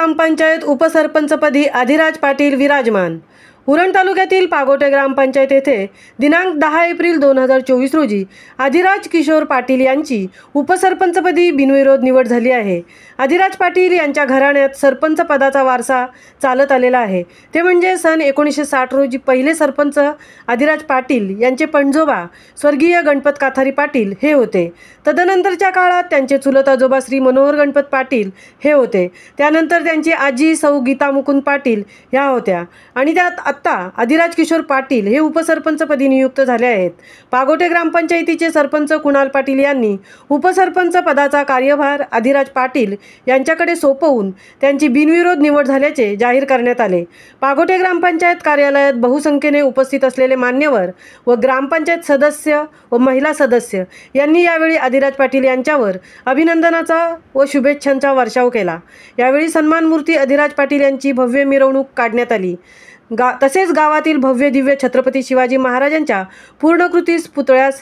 ग्रामपंचायत उपसरपंचपदी अधिराज पाटील विराजमान। उरण तालुक्यातील पागोटे ग्रामपंचायत येथे दिनांक 10 एप्रिल 2024 रोजी अधिराज किशोर पाटील यांची उपसरपंचपदी बिनविरोध निवड झाली आहे। अधिराज पाटील यांच्या घराण्यात सरपंच पदाचा वारसा चालत आलेला आहे। ते म्हणजे सन 1960 रोजी पहिले सरपंच अधिराज पाटील यांचे पणजोबा स्वर्गीय गणपत काथारी पाटील हे होते। तदनंतरच्या काळात त्यांचे चुलत आजोबा श्री मनोहर गणपत पाटील हे होते। त्यानंतर त्यांची आजी सौ गीता मुकुंद पाटील ह्या होत्या आणि त्यात आता अधिराज किशोर पाटील हे उपसरपंचपदी नियुक्त झाले आहेत। पागोटे ग्रामपंचायतीचे सरपंच कुणाल पाटील यांनी उपसरपंच पदाचा कार्यभार अधिराज पाटील यांच्याकडे सोपवून त्यांची बिनविरोध निवड झाल्याचे जाहीर करण्यात आले। पागोटे ग्रामपंचायत कार्यालयात बहुसंख्येने उपस्थित असलेले मान्यवर व ग्रामपंचायत सदस्य व महिला सदस्य यांनी यावेळी अधिराज पाटील यांच्यावर अभिनंदनाचा व शुभेच्छांचा वर्षाव केला। यावेळी सन्मानमूर्ती अधिराज पाटील यांची भव्य मिरवणूक काढण्यात आली। तसेच गावातील भव्य दिव्य छत्रपती शिवाजी महाराजांच्या पूर्णकृती पुतळ्यास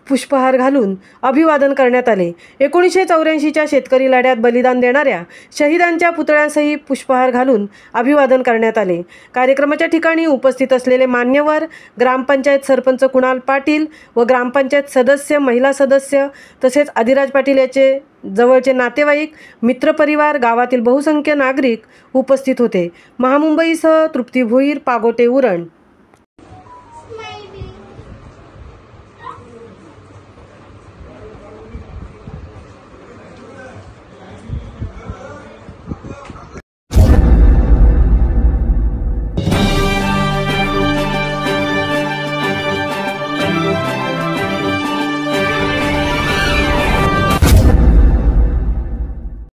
पुष्पहार घालून अभिवादन करण्यात आले। 1984च्या शेतकरी लढ्यात बलिदान देणाऱ्या शहीदांच्या पुतळ्यासही पुष्पहार घालून अभिवादन करण्यात आले। कार्यक्रमाच्या ठिकाणी उपस्थित असलेले मान्यवर, ग्रामपंचायत सरपंच कुणाल पाटील व ग्रामपंचायत सदस्य, महिला सदस्य तसेच अधिराज पाटील याचे जवळचे नातेवाईक, मित्रपरिवार, गावातील बहुसंख्य नागरिक उपस्थित होते। महामुंबईसह तृप्ती भोईर, पागोटे, उरण।